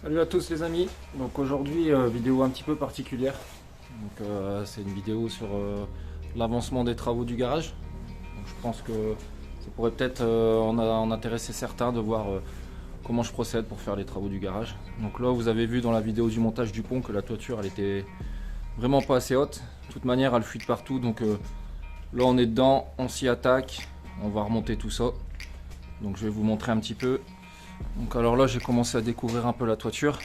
Salut à tous les amis, donc aujourd'hui vidéo un petit peu particulière. Donc c'est une vidéo sur l'avancement des travaux du garage. Donc, je pense que ça pourrait peut-être en intéresser certains de voir comment je procède pour faire les travaux du garage. Donc là vous avez vu dans la vidéo du montage du pont que la toiture elle était vraiment pas assez haute. De toute manière elle fuite partout, donc là on est dedans, on s'y attaque, on va remonter tout ça. Donc je vais vous montrer un petit peu. Donc alors là j'ai commencé à découvrir un peu la toiture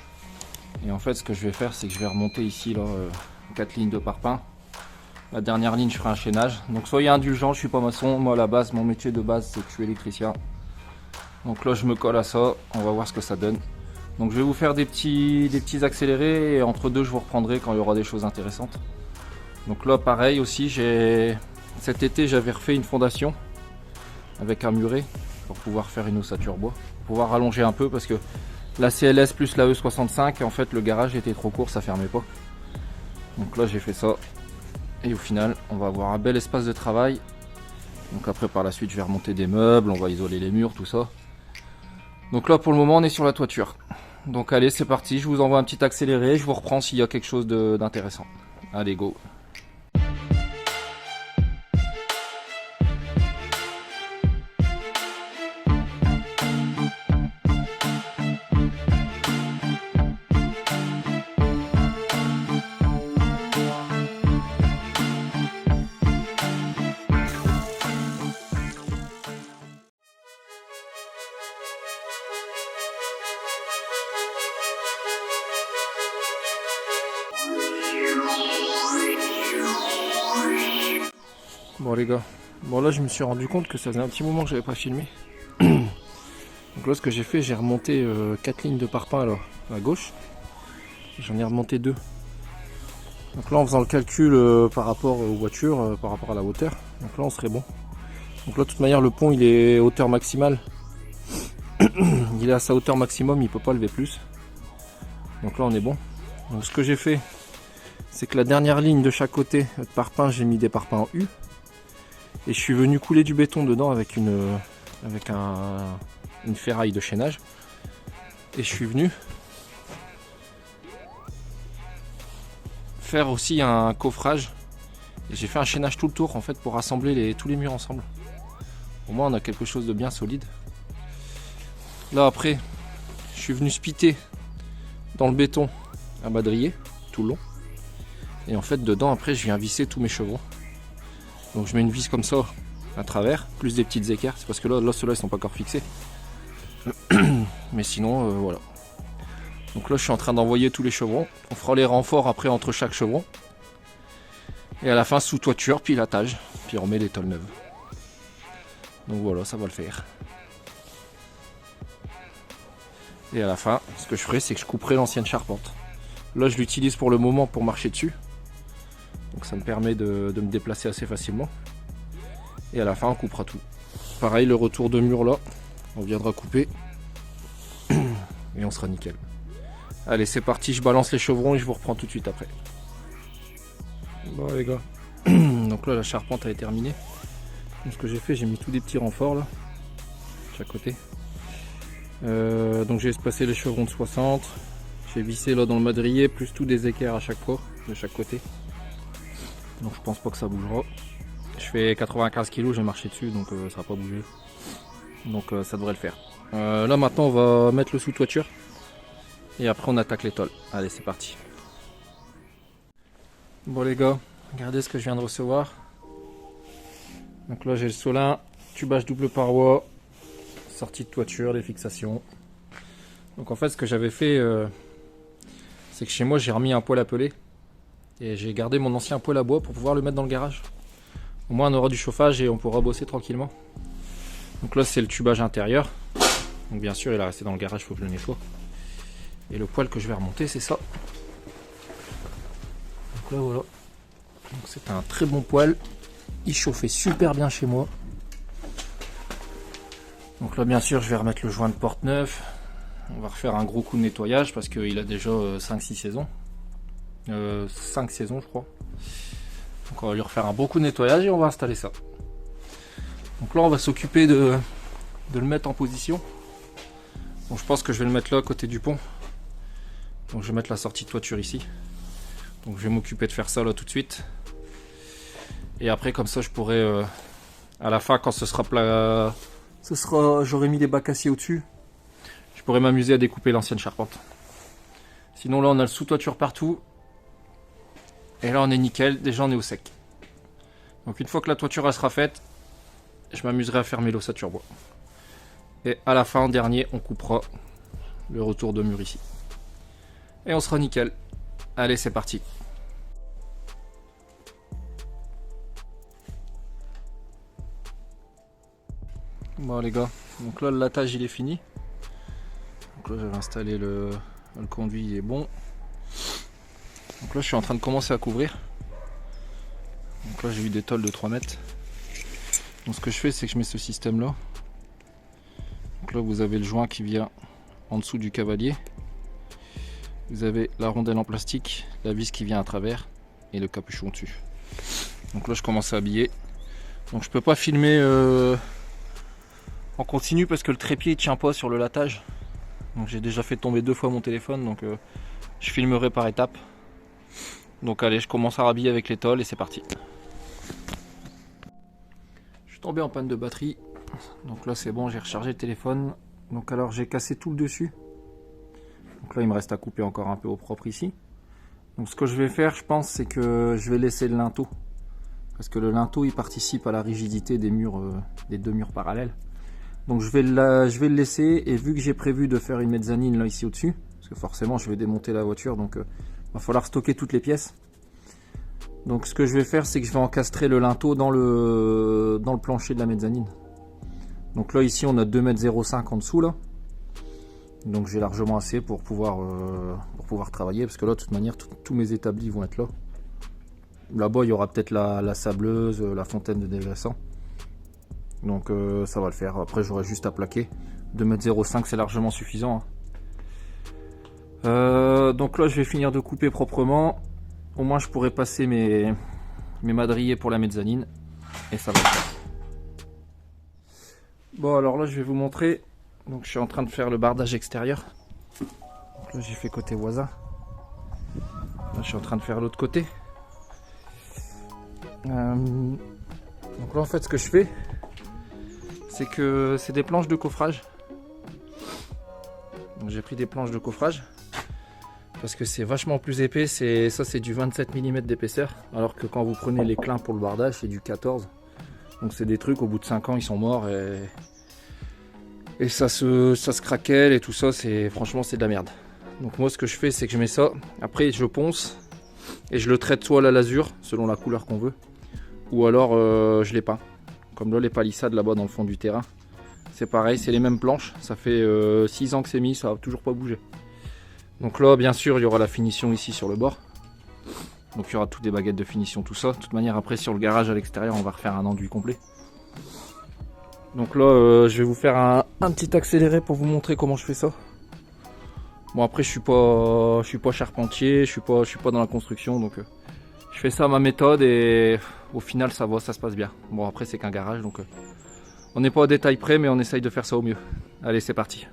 et en fait ce que je vais faire c'est que je vais remonter ici là 4 lignes de parpaing. La dernière ligne je ferai un chaînage, donc soyez indulgents, je suis pas maçon, moi à la base mon métier de base c'est que je suis électricien. Donc là je me colle à ça, on va voir ce que ça donne. Donc je vais vous faire des petits accélérés et entre deux je vous reprendrai quand il y aura des choses intéressantes. Donc là pareil aussi, cet été j'avais refait une fondation avec un muret pour pouvoir faire une ossature bois, pour pouvoir rallonger un peu parce que la CLS plus la E65 en fait le garage était trop court, ça fermait pas. Donc là j'ai fait ça et au final on va avoir un bel espace de travail. Donc après par la suite je vais remonter des meubles, on va isoler les murs, tout ça. Donc là pour le moment on est sur la toiture. Donc allez c'est parti, je vous envoie un petit accéléré, je vous reprends s'il y a quelque chose d'intéressant. Allez go. Bon les gars, bon là je me suis rendu compte que ça faisait un petit moment que j'avais pas filmé. Donc là ce que j'ai fait, j'ai remonté 4 lignes de parpaing là, à gauche. J'en ai remonté 2. Donc là en faisant le calcul par rapport aux voitures, par rapport à la hauteur, donc là on serait bon. Donc là de toute manière le pont il est hauteur maximale. Il est à sa hauteur maximum, il peut pas lever plus. Donc là on est bon. Donc ce que j'ai fait, c'est que la dernière ligne de chaque côté de parpaing, j'ai mis des parpaings en U. Et je suis venu couler du béton dedans avec une ferraille de chaînage. Et je suis venu faire aussi un coffrage. Et j'ai fait un chaînage tout le tour en fait pour rassembler tous les murs ensemble. Au moins on a quelque chose de bien solide. Là après, je suis venu spitter dans le béton un madrier tout le long. Et en fait dedans après je viens visser tous mes chevrons. Donc je mets une vis comme ça à travers, plus des petites équerres, c'est parce que là ceux-là ils sont pas encore fixés. Mais sinon voilà. Donc là je suis en train d'envoyer tous les chevrons. On fera les renforts après entre chaque chevron. Et à la fin sous toiture, puis l'attache, puis on met les tôles neuves. Donc voilà, ça va le faire. Et à la fin, ce que je ferai c'est que je couperai l'ancienne charpente. Là je l'utilise pour le moment pour marcher dessus. Donc ça me permet de me déplacer assez facilement. Et à la fin on coupera tout. Pareil le retour de mur là, on viendra couper. Et on sera nickel. Allez c'est parti, je balance les chevrons et je vous reprends tout de suite après. Bon les gars, donc là la charpente elle est terminée. Donc ce que j'ai fait, j'ai mis tous des petits renforts là, de chaque côté. Donc j'ai espacé les chevrons de 60. J'ai vissé là dans le madrier, plus tous des équerres à chaque fois, de chaque côté. Donc je pense pas que ça bougera. Je fais 95 kg, j'ai marché dessus donc ça va pas bouger. Donc ça devrait le faire. Là maintenant on va mettre le sous-toiture. Et après on attaque les tôles. Allez c'est parti. Bon les gars, regardez ce que je viens de recevoir. Donc là j'ai le solin, tubage double paroi, sortie de toiture, les fixations. Donc en fait ce que j'avais fait, c'est que chez moi j'ai remis un poêle à peler. Et j'ai gardé mon ancien poêle à bois pour pouvoir le mettre dans le garage. Au moins on aura du chauffage et on pourra bosser tranquillement. Donc là c'est le tubage intérieur. Donc bien sûr il est resté dans le garage, il faut que je le nettoie. Et le poêle que je vais remonter c'est ça. Donc là voilà. Donc c'est un très bon poêle. Il chauffait super bien chez moi. Donc là bien sûr je vais remettre le joint de porte neuf. On va refaire un gros coup de nettoyage parce qu'il a déjà 5-6 saisons. 5 saisons je crois. Donc on va lui refaire un beau coup de nettoyage et on va installer ça. Donc là on va s'occuper de le mettre en position. Bon, je pense que je vais le mettre là à côté du pont. Donc je vais mettre la sortie de toiture ici. Donc je vais m'occuper de faire ça là tout de suite. Et après comme ça je pourrai à la fin quand ce sera plat, j'aurai mis des bacs acier au-dessus. Je pourrais m'amuser à découper l'ancienne charpente. Sinon là on a le sous-toiture partout. Et là on est nickel, déjà on est au sec. Donc une fois que la toiture elle sera faite, je m'amuserai à fermer l'ossature bois. Et à la fin en dernier on coupera le retour de mur ici. Et on sera nickel. Allez c'est parti. Bon les gars, donc là le lattage il est fini. Donc là j'avais installé le conduit, il est bon. Donc là je suis en train de commencer à couvrir. Donc là j'ai eu des tôles de 3 mètres. Donc ce que je fais c'est que je mets ce système là. Donc là vous avez le joint qui vient en dessous du cavalier. Vous avez la rondelle en plastique, la vis qui vient à travers et le capuchon dessus. Donc là je commence à habiller. Donc je peux pas filmer en continu parce que le trépied ne tient pas sur le lattage. Donc j'ai déjà fait tomber 2 fois mon téléphone, donc je filmerai par étapes. Donc allez, je commence à rhabiller avec les tôles et c'est parti. Je suis tombé en panne de batterie. Donc là c'est bon, j'ai rechargé le téléphone. Donc alors j'ai cassé tout le dessus. Donc là il me reste à couper encore un peu au propre ici. Donc ce que je vais faire, je pense, c'est que je vais laisser le linteau. Parce que le linteau il participe à la rigidité des murs, des 2 murs parallèles. Donc je vais le laisser, et vu que j'ai prévu de faire une mezzanine là ici au-dessus, parce que forcément je vais démonter la voiture, donc va falloir stocker toutes les pièces. Donc ce que je vais faire c'est que je vais encastrer le linteau dans le plancher de la mezzanine. Donc là ici on a 2,05 m en dessous là. Donc j'ai largement assez pour pouvoir travailler, parce que là de toute manière tous mes établis vont être là. Là-bas il y aura peut-être la sableuse, la fontaine de dégraissant. Donc ça va le faire. Après j'aurai juste à plaquer. 2,05 m c'est largement suffisant. Donc là je vais finir de couper proprement. Au moins je pourrai passer mes madriers pour la mezzanine. Et ça va le faire. Bon alors là je vais vous montrer. Donc je suis en train de faire le bardage extérieur. Donc là j'ai fait côté voisin. Là je suis en train de faire l'autre côté. Donc là en fait ce que je fais, c'est que c'est des planches de coffrage. Donc j'ai pris des planches de coffrage parce que c'est vachement plus épais. Ça c'est du 27 mm d'épaisseur, alors que quand vous prenez les clins pour le bardage c'est du 14. Donc c'est des trucs, au bout de 5 ans ils sont morts et ça se craquelle et tout ça, franchement c'est de la merde. Donc moi ce que je fais c'est que je mets ça, après je ponce et je le traite soit à la lasure selon la couleur qu'on veut, ou alors je les peins. Comme là les palissades là-bas dans le fond du terrain, c'est pareil, c'est les mêmes planches, ça fait 6 ans que c'est mis, ça n'a toujours pas bougé. Donc là bien sûr il y aura la finition ici sur le bord, donc il y aura toutes des baguettes de finition, tout ça. De toute manière après sur le garage à l'extérieur on va refaire un enduit complet. Donc là je vais vous faire un petit accéléré pour vous montrer comment je fais ça. Bon après je suis pas charpentier, je suis pas dans la construction, donc je fais ça à ma méthode et au final ça va, ça se passe bien. Bon après c'est qu'un garage, donc on n'est pas au détail près mais on essaye de faire ça au mieux. Allez c'est parti.